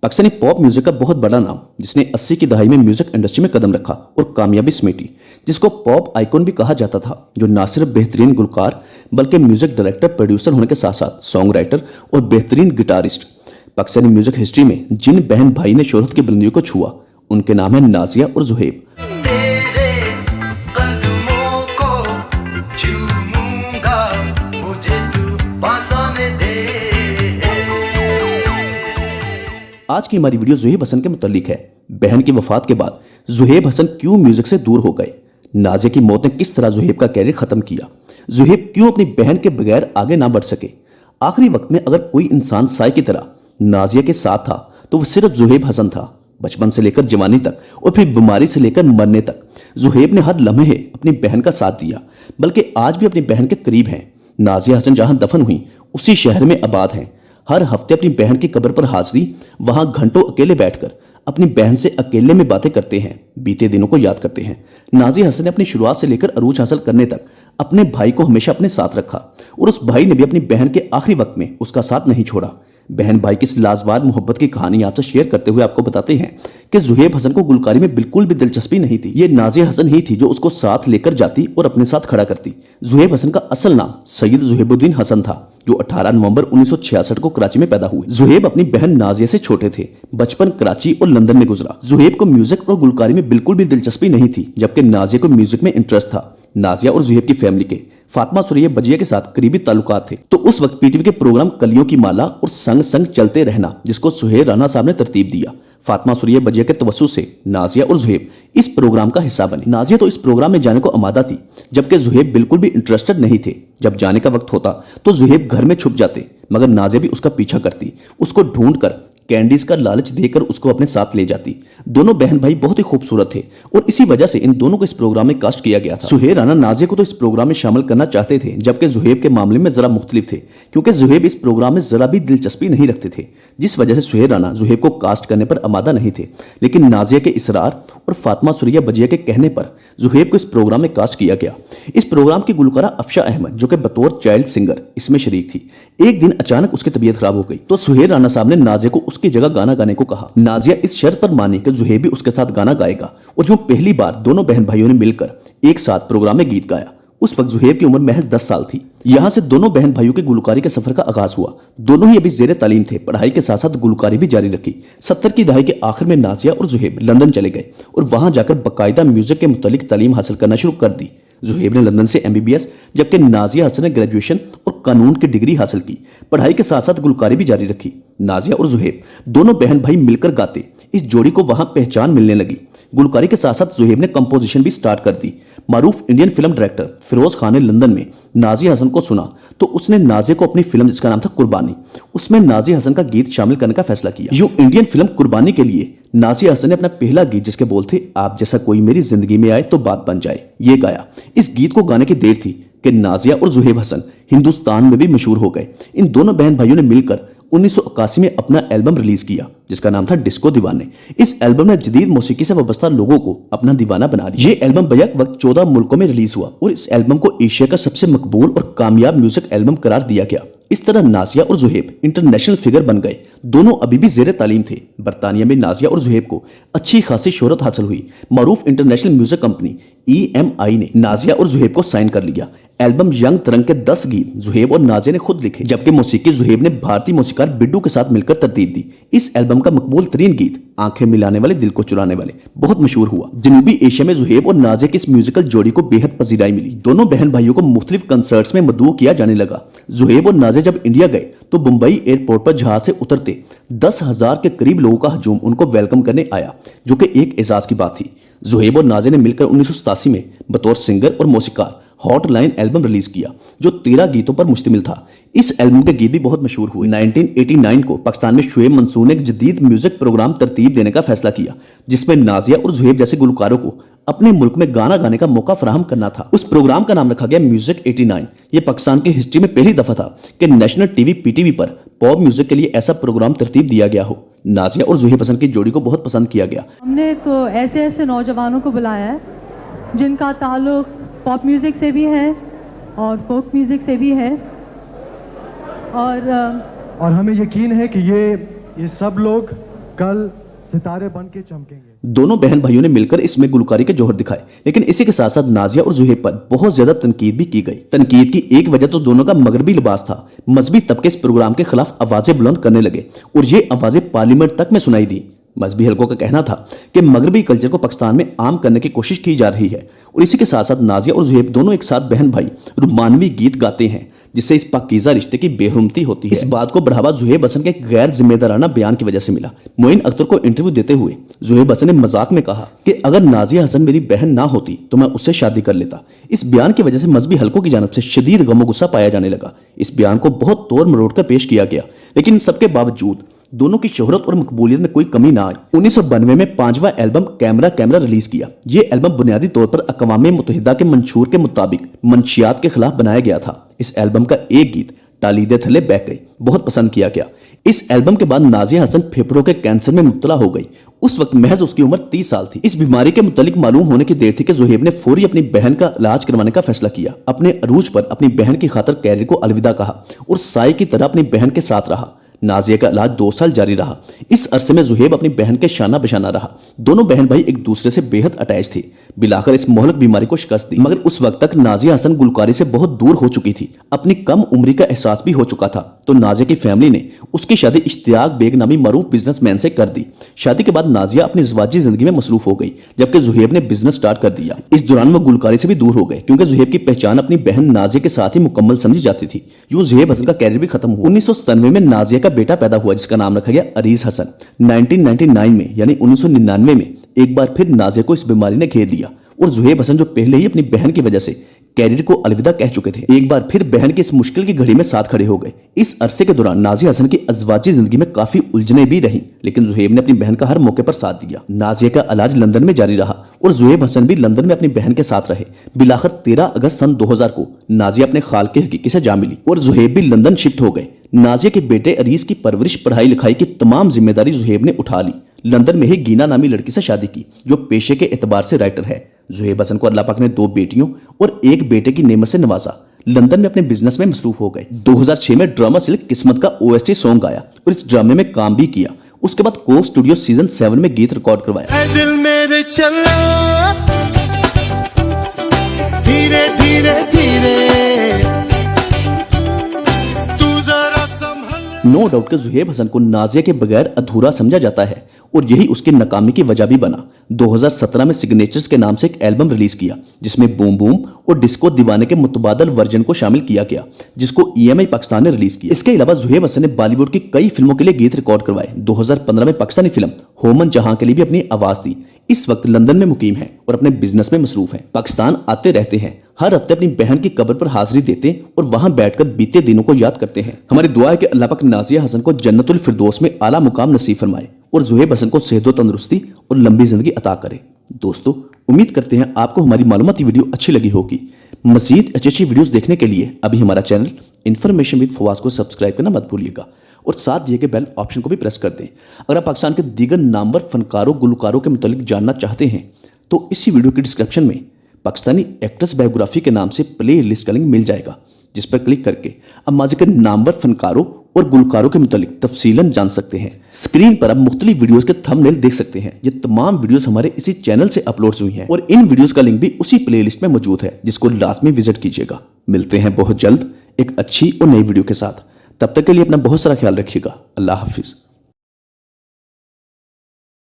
Pakistani pop music का बहुत बड़ा नाम, जिसने 80 की दहाई में म्यूजिक इंडस्ट्री में कदम रखा और कामयाबी समेटी, जिसको पॉप आइकॉन भी कहा जाता था, जो ना सिर्फ बेहतरीन गुलकार बल्कि म्यूजिक डायरेक्टर, प्रोड्यूसर होने के साथ साथ सॉन्ग राइटर और बेहतरीन गिटारिस्ट। पाकिस्तानी म्यूजिक हिस्ट्री में जिन बहन भाई ने शोहरत की बुलंदियों को छुआ, उनके नाम है नाजिया और जुहैब। आज की हमारी वीडियो जुहैब हसन के मुतालिक है। बहन की वफात के बाद जुहैब हसन क्यों म्यूजिक से दूर हो गए, नाजिया की मौत ने किस तरह जुहैब का कैरियर खत्म किया, जुहैब क्यों अपनी बहन के बगैर आगे ना बढ़ सके। आखिरी वक्त में अगर कोई इंसान साय की तरह नाजिया के साथ था तो वो सिर्फ जुहैब हसन था। बचपन से लेकर जवानी तक और फिर बीमारी से लेकर मरने तक जुहैब ने हर लम्हे अपनी बहन का साथ दिया, बल्कि आज भी अपनी बहन के करीब हैं। नाजिया हसन जहां दफन हुई उसी शहर में आबाद हैं। हर हफ्ते अपनी बहन की कब्र पर हाजिरी, वहां घंटों अकेले बैठकर अपनी बहन से अकेले में बातें करते हैं, बीते दिनों को याद करते हैं। नाजिया हसन ने अपनी शुरुआत से लेकर अरूज हासिल करने तक अपने भाई को हमेशा अपने साथ रखा और उस भाई ने भी अपनी बहन के आखिरी वक्त में उसका साथ नहीं छोड़ा। बहन भाई की इस लाजवाब मोहब्बत की कहानी आपसे शेयर करते हुए आपको बताते हैं कि जुहैब हसन को गुलकारी में बिल्कुल भी दिलचस्पी नहीं थी। ये नाजिया हसन ही थी जो उसको साथ लेकर जाती और अपने साथ खड़ा करती। जुहैब हसन का असल नाम सैयद जुहैबुद्दीन हसन था, जो 18 नवंबर 1966 को कराची में पैदा हुए। जुहैब अपनी बहन नाजिया से छोटे थे। बचपन कराची और लंदन में गुजरा। जुहैब को म्यूजिक और गुलकारी में बिल्कुल भी दिलचस्पी नहीं थी, जबकि नाजिया को म्यूजिक में इंटरेस्ट था। नाजिया और जुहैब की फैमिली के फातिमा सुरैया बजिया के साथ करीबी ताल्लुकात थे, तो उस वक्त पीटीवी के प्रोग्राम कलियों की माला और संग संग चलते रहना, जिसको सुहेल राना साहब ने तरतीब दिया। फातिमा सुरैया बजिया के तवस्सु से नाजिया और जुहैब इस प्रोग्राम का हिस्सा बने। नाजिया तो इस प्रोग्राम में जाने को आमादा थी, जबकि जुहैब बिल्कुल भी इंटरेस्टेड नहीं थे। जब जाने का वक्त होता तो जुहैब घर में छुप जाते, मगर नाजिया भी उसका पीछा करती, उसको ढूंढकर कैंडीज का लालच देकर उसको अपने साथ ले जाती। दोनों बहन भाई बहुत ही खूबसूरत थे और इसी वजह से इन दोनों को इस प्रोग्राम में कास्ट किया गया था। सुहेल राना नाजिया को तो इस प्रोग्राम में शामिल करना चाहते थे, जबकि जुहैब के मामले में जरा मुख्तलिफ थे, क्योंकि जुहैब इस प्रोग्राम में जरा भी दिलचस्पी नहीं रखते थे, जिस वजह से सुहेल राना जुहैब को कास्ट करने पर आमादा नहीं थे। लेकिन नाजिया के इसरार और फातिमा सुरैया बजिया के कहने पर जुहैब को इस प्रोग्राम में कास्ट किया गया। इस प्रोग्राम की गुलकारा अफशा अहमद, जो कि बतौर चाइल्ड सिंगर इसमें शरीक थी, एक दिन अचानक उसकी तबीयत खराब हो गई, तो सुहेल राना साहब ने नाजिया को उसकी जगह गाना गाने को कहा। नाजिया इस शर्त पर मानी कि जुहैब भी उसके साथ गाना गाएगा, और जो पहली बार दोनों बहन भाइयों ने मिलकर एक साथ प्रोग्राम में गीत गाया। उस वक्त जुहैब की उम्र महज 10 साल थी। यहां से दोनों बहन भाइयों के गुलकारी के सफर का आगाज हुआ। दोनों ही अभी जेर तालीम थे, पढ़ाई के साथ साथ गुलकारी भी जारी रखी। 70 की दहाई के आखिर में नाजिया और जुहैब लंदन चले गए और वहां जाकर बाकायदा म्यूजिक के मुतालिक तालीम हासिल करना शुरू कर दी। जुहैब ने लंदन से MBBS, जबकि नाजिया हसन ने ग्रेजुएशन और कानून की डिग्री हासिल की। पढ़ाई के साथ साथ गुलकारी भी जारी रखी। नाजिया और जुहैब दोनों बहन भाई मिलकर गाते, इस जोड़ी को वहां पहचान मिलने लगी। गुलकारी के साथ साथ जुहैब ने कंपोजिशन भी स्टार्ट कर दी। मारूफ Indian film director Firoz Khan ने लंदन में नाजिया हसन को सुना तो उसने नाजिया को अपनी फिल्म, जिसका नाम था कुर्बानी, उसमें नाजिया हसन का गीत शामिल करने का फैसला किया। यूं इंडियन फिल्म कुर्बानी के लिए नाजिया हसन ने अपना पहला गीत, जिसके बोल थे आप जैसा कोई मेरी जिंदगी में आए तो बात बन जाए, ये गाया। इस गीत को गाने की देर थी कि नाजिया और जुहैब हसन हिंदुस्तान में भी मशहूर हो गए। इन दोनों बहन भाइयों ने मिलकर 1981 में अपना एल्बम रिलीज किया, जिसका नाम था डिस्को दीवाने। इस एल्बम ने जदीद मौसीकी से वाबस्ता लोगों को अपना दीवाना बना दिया। ये एल्बम बैक वक्त 14 मुल्कों में रिलीज हुआ और इस एल्बम को एशिया का सबसे मकबूल और कामयाब म्यूजिक एल्बम करार दिया गया। इस तरह नाजिया और जुहैब इंटरनेशनल फिगर बन गए। दोनों अभी भी जेर तालीम थे। बरतानिया में नाजिया और जुहैब को अच्छी खासी शोहरत हासिल हुई। मारूफ इंटरनेशनल म्यूजिक कंपनी EMI ने नाजिया और जुहैब को साइन कर लिया। एल्बम यंग तरंग के 10 गीत जुहैब और नाजिया ने खुद लिखे, जबकि मौसीकी जुहैब ने भारतीय मौसीकार बिड्डू के साथ मिलकर तरतीब दी। इस एल्बम का मकबूल तरीन गीत आंखें मिलाने वाले दिल को चुराने वाले बहुत मशहूर हुआ। जनूबी एशिया में जुहैब और नाजिया की इस म्यूजिकल जोड़ी को बेहद पजीराई मिली। दोनों बहन भाइयों को मुख्तलिफ कंसर्ट्स में मदऊ किया जाने लगा। जुहैब और नाजिया जब इंडिया गए तो मुंबई एयरपोर्ट पर जहाज से उतरते 10,000 के करीब लोगों का हजूम उनको वेलकम करने आया, जो कि एक एजाज की बात थी। जुहैब और नाजिया ने मिलकर 1987 में बतौर सिंगर और मौसीकार हॉटलाइन एल्बम रिलीज किया, जो 13 गीतों पर मुश्तमिल था। इस एल्बम के गीत भी बहुत मशहूर हुए। 1989 को पाकिस्तान में शुएब मंसूर ने एक जदीद म्यूजिक प्रोग्राम तरतीब देने का फैसला किया, जिसमें नाजिया और जुहैब जैसे गुलकारों को अपने मुल्क में गाना गाने का मौका फराहम करना था। उस प्रोग्राम का नाम रखा गया म्यूजिक 89। ये पाकिस्तान की हिस्ट्री में पहली दफा था कि नेशनल टीवी PTV पर पॉप म्यूजिक के लिए ऐसा प्रोग्राम तरतीब दिया गया हो। नाजिया और जुहैब हसन की जोड़ी को बहुत पसंद किया गया। हमने तो ऐसे ऐसे नौजवानों को बुलाया है जिनका ताल्लुक पॉप म्यूजिक से भी है और फोक म्यूजिक से भी है, और हमें यकीन है कि ये सब लोग कल सितारे बन के चमकेंगे। दोनों बहन भाइयों ने मिलकर इसमें गुलकारी के जौहर दिखाए, लेकिन इसी के साथ साथ नाजिया और जुहेब पर बहुत ज्यादा तनकीद भी की गई। तनकीद की एक वजह तो दोनों का मगरबी लिबास था। मजहबी तबके इस प्रोग्राम के खिलाफ आवाजें बुलंद करने लगे और ये आवाजें पार्लियामेंट तक में सुनाई दी। मजहबी हलकों का कहना था कि मगरबी कल्चर को पाकिस्तान में आम करने की कोशिश की जा रही है और इसी के साथ साथ नाजिया और जुहेब दोनों एक साथ बहन भाई रुमानवी गीत गाते हैं, जिससे इस पाकीज़ा रिश्ते की बेहरमती होती है। इस बात को बढ़ावा जुहेब हसन के गैर जिम्मेदाराना बयान की वजह से मिला। मोइन अख्तर को इंटरव्यू देते हुए जुहेब हसन ने मजाक में कहा कि अगर नाजिया हसन मेरी बहन ना होती तो मैं उससे शादी कर लेता। इस बयान की वजह से मजहबी हलकों की जानब से शदीद गम गुस्सा पाया जाने लगा। इस बयान को बहुत तोड़ मरोड़ कर पेश किया गया, लेकिन इन सबके बावजूद दोनों की शोहरत और मकबूलियत में कोई कमी ना आई। 1992 में 5वां एल्बम कैमरा कैमरा रिलीज किया। ये एल्बम बुनियादी तौर पर अक़वाम मुत्तहिदा के मंशूर के मुताबिक मंशियात के खिलाफ बनाया गया था। इस एल्बम का एक गीत तालीदे थले बह गई बहुत पसंद किया गया। इस एल्बम के बाद नाजिया हसन फेफड़ों के कैंसर में मुब्तला हो गई। उस वक्त महज उसकी उम्र 30 साल थी। इस बीमारी के मुतालिक मालूम होने की देर थी कि जुहेब ने फौरी अपनी बहन का इलाज करवाने का फैसला किया। अपने अरूज पर अपनी बहन की खातर कैरियर को अलविदा कहा और साई की तरह अपनी बहन के साथ रहा। नाजिया का इलाज 2 साल जारी रहा। इस अरसे में जुहेब अपनी बहन के शाना बशाना रहा। दोनों बहन भाई एक दूसरे से बेहद अटैच थे। बिलाखिर इस मोहलक बीमारी को शिकस्त दी, मगर उस वक्त तक नाजिया हसन गुलकारी से बहुत दूर हो चुकी थी। अपनी कम उम्री का एहसास भी हो चुका था, तो नाजिया की फैमिली ने उसकी शादी इश्तियाक बेग नामी मरूफ बिजनेसमैन से कर दी। शादी के बाद नाजिया अपनी ज़वाजी जिंदगी में मसरूफ हो गई, जबकि जुहेब ने बिजनेस स्टार्ट कर दिया। इस दौरान वो गुलकारी से भी दूर हो गए, क्योंकि जुहेब की पहचान अपनी बहन नाजिया के साथ ही मुकम्मल समझी जाती थी। यूं जुहेब हसन का कैरियर भी खत्म हुआ। 1997 में नाजिया का बेटा पैदा हुआ, का नाम रखा गया अरीज हसन। 1999 में यानी 1999 में एक बार फिर नाजिया को इस बीमारी ने घेर लिया और जुहेब हसन जो पहले ही अपनी बहन की वजह से कैरियर को अलविदा कह चुके थे, एक बार फिर बहन की इस मुश्किल की घड़ी में साथ खड़े हो गए। इस अरसे के दौरान नाजिया हसन की अज़वाजी जिंदगी में काफी उलझने भी रहीं, लेकिन जुहेब ने अपनी बहन का हर मौके पर साथ दिया। नाजिया का इलाज लंदन में जारी रहा और जुहेब हसन भी लंदन में अपनी बहन के साथ रहे। बिलाखिर 13 अगस्त सन 2000 को नाजिया अपने खाल के हकीकी से जा मिली और जुहेब भी लंदन शिफ्ट हो गए। नाजिया के बेटे अरीज की परवरिश, पढ़ाई लिखाई की तमाम जिम्मेदारी जुहेब ने उठा ली। लंदन में ही गीना नामी लड़की से शादी की, जो पेशे के एतबार से राइटर है। जुहेब हसन को अल्लाह पाक ने 2 बेटियों और 1 बेटे की नेमत से नवाजा। लंदन में अपने बिजनेस में मसरूफ हो गए। 2006 में ड्रामा सिल्क किस्मत का OST सॉन्ग गाया और इस ड्रामे में काम भी किया। उसके बाद कोक स्टूडियो सीजन 7 में गीत रिकॉर्ड करवाया। दिल मेरे चलो धीरे धीरे धीरे नो डाउट कि जुहेब हसन को नाजिया के बगैर अधूरा समझा जाता है और यही उसकी नाकामी की वजह भी बना। 2017 में सिग्नेचर्स के नाम से एक एल्बम रिलीज किया, जिसमें बूम बूम और डिस्को दीवाने के मुतबादल वर्जन को शामिल किया गया, जिसको EMI पाकिस्तान ने रिलीज किया। इसके अलावा जुहेब हसन ने बॉलीवुड की कई फिल्मों के लिए गीत रिकॉर्ड करवाए। 2015 में पाकिस्तानी फिल्म होमन जहां के लिए भी अपनी आवाज दी। इस वक्त लंदन में मुकीम है और अपने बिजनेस में मसरूफ है। पाकिस्तान आते रहते हैं, हर हफ्ते अपनी बहन की कब्र पर हाजिरी देते और वहां बैठकर बीते दिनों को याद करते हैं। हमारी दुआ है कि अल्लाह पाक नाजिया हसन को जन्नतुल फिरदौस में आला मुकाम नसीब फरमाए और जुहेब हसन को सेहत व तंदुरुस्ती और लंबी जिंदगी अता करे। दोस्तों, उम्मीद करते हैं आपको हमारी मालूमाती वीडियो अच्छी लगी होगी। मजीद अच्छी वीडियोस देखने के लिए अभी हमारा चैनल इन्फॉर्मेशन विद फवाज को सब्सक्राइब करना मत भूलिएगा और साथ दिए गए बेल ऑप्शन को भी प्रेस कर दें। अगर आप पाकिस्तान के दीगर नामवर फनकारों गुलकारों के मुतालिक जानना चाहते हैं तो इसी वीडियो के डिस्क्रिप्शन में पाकिस्तानी एक्ट्रेस बायोग्राफी के नाम से प्ले लिस्ट का लिंक मिल जाएगा, जिस पर क्लिक करके आप माजी के नामवर फनकारों और गुलकारों के मुतालिक तफसीलन जान सकते हैं। स्क्रीन पर आप मुख्तलिफ वीडियोस के थंबनेल देख सकते हैं। ये तमाम वीडियोस हमारे इसी चैनल से अपलोड हुई हैं और इन वीडियोस का लिंक भी उसी प्ले लिस्ट में मौजूद है, जिसको लाजमी विजिट कीजिएगा। मिलते हैं बहुत जल्द एक अच्छी और नई वीडियो के साथ। तब तक के लिए अपना बहुत सारा ख्याल रखिएगा। अल्लाह हाफिज।